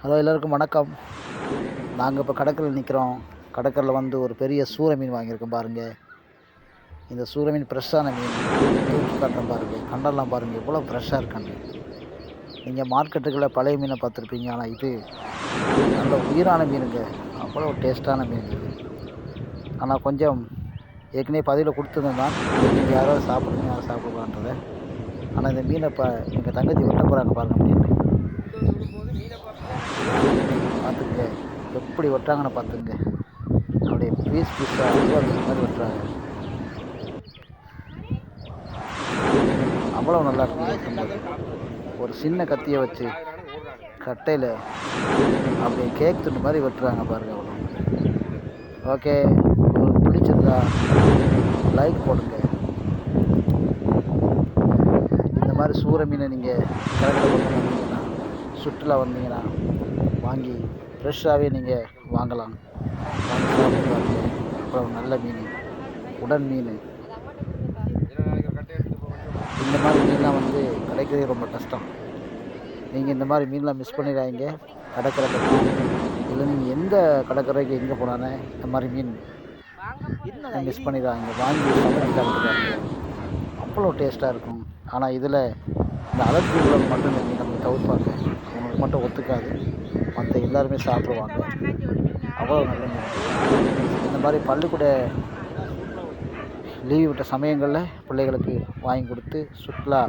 Hello எல்லோருக்கும் வணக்கம். நாங்கள் இப்போ கடற்கரையில் நிற்கிறோம். கடற்கரையில் வந்து ஒரு பெரிய சூறை மீன் வாங்கியிருக்கோம் பாருங்கள். இந்த சூறை மீன் ஃப்ரெஷ்ஷான மீன். தூக்கி காட்டுறேன் பாருங்கள். கண்டெல்லாம் பாருங்கள் எவ்வளோ ஃப்ரெஷ்ஷாக இருக்காங்க. நீங்கள் மார்க்கெட்டுகளில் பழைய மீனை பார்த்துருப்பீங்க, ஆனால் இது நல்ல உயிரான மீனுங்க. அவ்வளோ டேஸ்ட்டான மீன் இது. ஆனால் கொஞ்சம் ஏற்கனவே பதிவில் கொடுத்துருந்தேன் தான், நீங்கள் யாராவது சாப்பிடுங்க யாரும் சாப்பிடுவான்றதை. ஆனால் இந்த மீனை இப்போ எங்கள் தங்கச்சி வெட்ட போகிறாங்க பாருங்கள் மீன். பார்த்துங்க எப்படி வெட்டுறாங்கன்னு பார்த்துங்க. அப்படியே பீஸ் பீஸாக அல்வா மாதிரி வெட்டுறாங்க. அவ்வளோ நல்லா இருக்குது வெட்டும்போது. ஒரு சின்ன கத்தியை வச்சு கட்டையில் அப்படியே கேக் துண்டு மாதிரி வெட்டுறாங்க பாருங்கள். அவ்வளோ ஓகே. உங்களுக்கு பிடிச்சிருந்தா லைக் போடுங்க. இந்த மாதிரி சூறை மீனை நீங்கள் கடற்கரை பக்கம் வந்தீங்கன்னா, சுற்றுலா வந்தீங்கன்னா வாங்கி ஃப்ரெஷ்ஷாகவே நீங்கள் வாங்கலாம். வாங்கி சாப்பிட்டு பாருங்க. அப்புறம் நல்ல மீன், உடன் மீன். இந்த மாதிரி மீன்லாம் வந்து கிடைக்கிறதே ரொம்ப கஷ்டம். நீங்கள் இந்த மாதிரி மீன்லாம் மிஸ் பண்ணிடாதீங்க. கடற்கரை பக்கம் இல்லை நீங்கள் எந்த கடற்கரைக்கு எங்கே போனாலும் இந்த மாதிரி மீன் மிஸ் பண்ணிடாதீங்க. வாங்கி சமைச்சு சாப்பிட்டு பாருங்க. அவ்வளோ டேஸ்ட்டாக இருக்கும். ஆனால் இதில் இந்த அலர்ஜி உள்ளவங்க மட்டும் நீங்கள் நம்ம தவிர்ப்பாங்க. அவங்களுக்கு மட்டும் ஒத்துக்காது. மற்ற எல்லாருமே சாப்பிடுவாங்க. அவ்வளோ நல்ல மீன். இந்த மாதிரி பள்ளிக்கூட லீவ் விட்ட சமயங்களில் பிள்ளைகளுக்கு வாங்கி கொடுத்து சுற்றுலா